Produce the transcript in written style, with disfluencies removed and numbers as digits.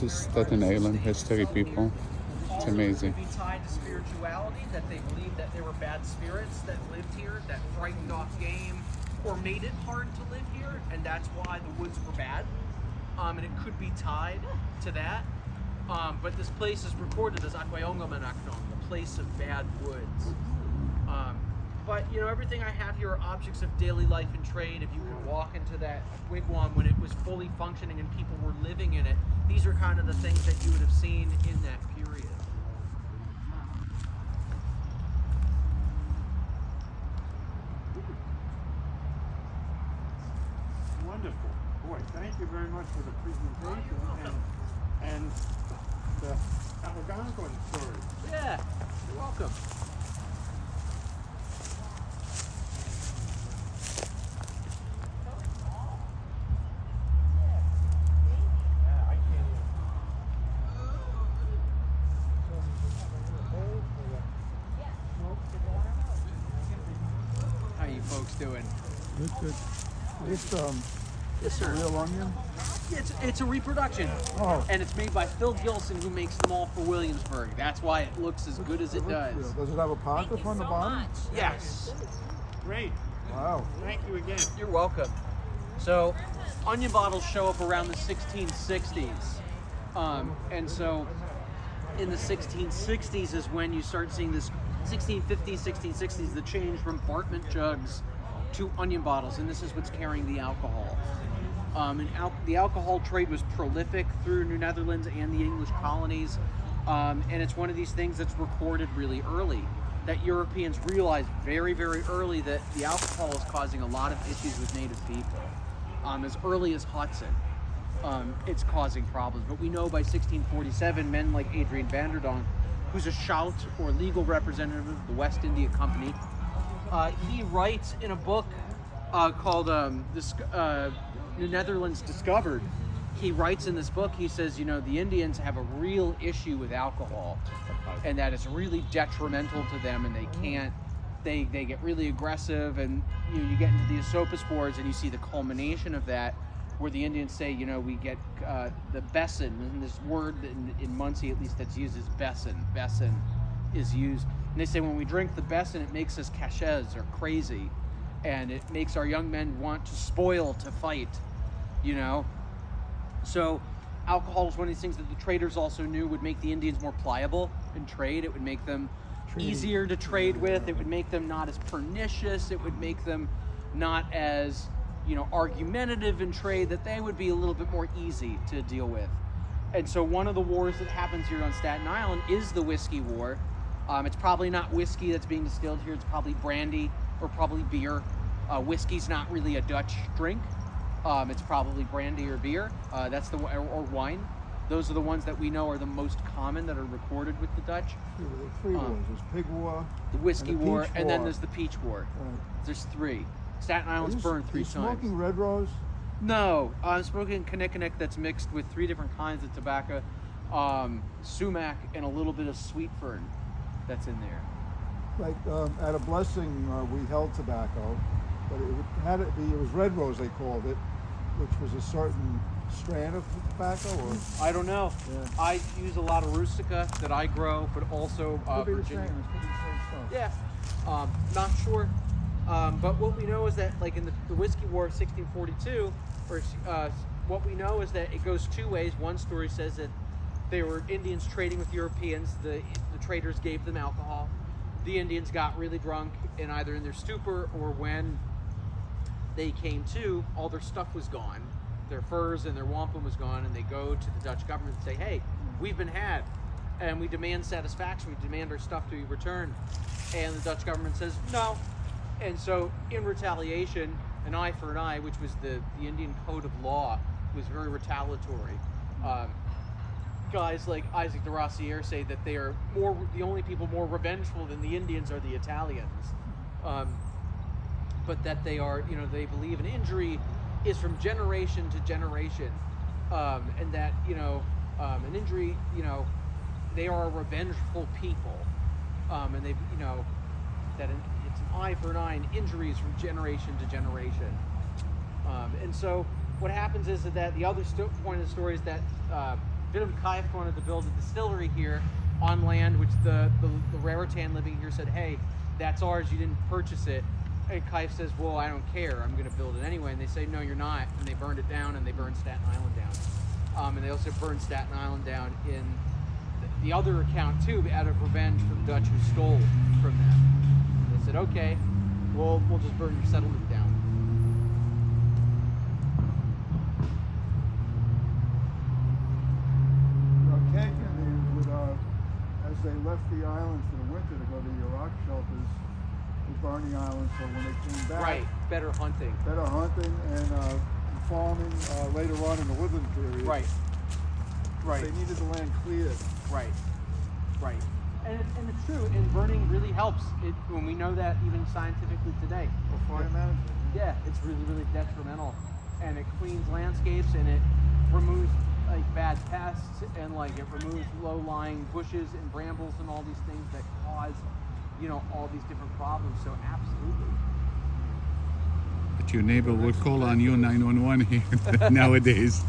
This is Staten Island history, people. It's amazing. It could be tied to spirituality, that they believed that there were bad spirits that lived here, that frightened off game, or made it hard to live here, and that's why the woods were bad. And it could be tied to that. But this place is recorded as Aquayongamanaknon, the place of bad woods. But you know, everything I have here are objects of daily life and trade. If you could walk into that wigwam when it was fully functioning and people were living in it, these are kind of the things that you would have seen in that period. Wonderful. Boy, thank you very much for the presentation and the Algonquin story. Yeah, you're welcome. How you folks doing? Good. It's Yes, sir. real onion. It's a reproduction. Oh. And it's made by Phil Gilson, who makes them all for Williamsburg. That's why it looks as good as it does. Does it have a pocket on the bottom? Yes. Great. Wow. Thank you again. You're welcome. So, onion bottles show up around the 1660s. And so, in the 1660s is when you start seeing this 1650s, 1660s, the change from Bartman jugs to onion bottles, and this is what's carrying the alcohol. The alcohol trade was prolific through New Netherlands and the English colonies, and it's one of these things that's recorded really early, that Europeans realized very, very early that the alcohol is causing a lot of issues with native people. As early as Hudson, it's causing problems. But we know by 1647, men like Adrian van der Donck, who's a schout or legal representative of the West India Company, he writes in a book called New Netherlands Discovered. He writes in this book, he says, you know, the Indians have a real issue with alcohol, and that it's really detrimental to them, and they get really aggressive, and you get into the Esopus Wars, and you see the culmination of that, where the Indians say, you know, we get the besan, and this word in Muncie at least that's used is besan. Besan is used. And they say when we drink the besan, it makes us caches or crazy, and it makes our young men want to spoil to fight, you know. So alcohol is one of these things that the traders also knew would make the Indians more pliable in trade. It would make them easier to trade with. It would make them not as pernicious. It would make them not as, you know, argumentative in trade, that they would be a little bit more easy to deal with. And so one of the wars that happens here on Staten Island is the Whiskey War. It's probably not whiskey that's being distilled here. It's probably brandy or probably beer. Whiskey's not really a Dutch drink. It's probably brandy or beer. That's the or wine. Those are the ones that we know are the most common that are recorded with the Dutch. There were 3 wars. There's Pig War, The Whiskey and the War, Peach and then War. there's the Peach War. Right. There's 3. Staten Island's burned 3 Are you times. smoking Red Rose? No, I'm smoking Kinnikinnick that's mixed with 3 different kinds of tobacco, sumac, and a little bit of sweet fern that's in there. Like at a blessing, we held tobacco, but it was Red Rose they called it, which was a certain strand of tobacco, or I don't know. Yeah. I use a lot of Rustica that I grow, but also could be the Virginia. same. It could be the same stuff. Yeah, not sure. But what we know is that, like in the Whiskey War of 1642, what we know is that it goes 2 ways. One story says that they were Indians trading with Europeans. The traders gave them alcohol. The Indians got really drunk, and either in their stupor or when they came to, all their stuff was gone. Their furs and their wampum was gone, and they go to the Dutch government and say, hey, we've been had, and we demand satisfaction. We demand our stuff to be returned. And the Dutch government says, no. And so, in retaliation, an eye for an eye, which was the Indian code of law, was very retaliatory. Guys like Isaac de Rossier say that they are the only people more revengeful than the Indians are the Italians. But that they are, you know, they believe an injury is from generation to generation, and that, you know, an injury, you know, they are a revengeful people, and they, you know, that it's an eye for an eye, and injuries from generation to generation. And so what happens is that the other point of the story is that Willem Kieft wanted to build a distillery here on land, which the Raritan living here said, hey, that's ours, you didn't purchase it. And Kieft says, well, I don't care, I'm going to build it anyway. And they say, no, you're not. And they burned it down, and they burned Staten Island down. And they also burned Staten Island down in the other account, too, out of revenge for the Dutch who stole from them. They said, okay, we'll just burn your settlement down. As they left the island for the winter to go to the Iraq shelters, they burned the island, so when they came back, Right, better hunting and farming later on in the woodland period. Right. They needed the land cleared. Right. And it's true, and burning really helps. When we know that even scientifically today. For fire management. Yeah, it's really, really detrimental. And it cleans landscapes, and it removes like bad pests, and like it removes low-lying bushes and brambles and all these things that cause, all these different problems. So absolutely. But your neighbor would call on you 911 here nowadays.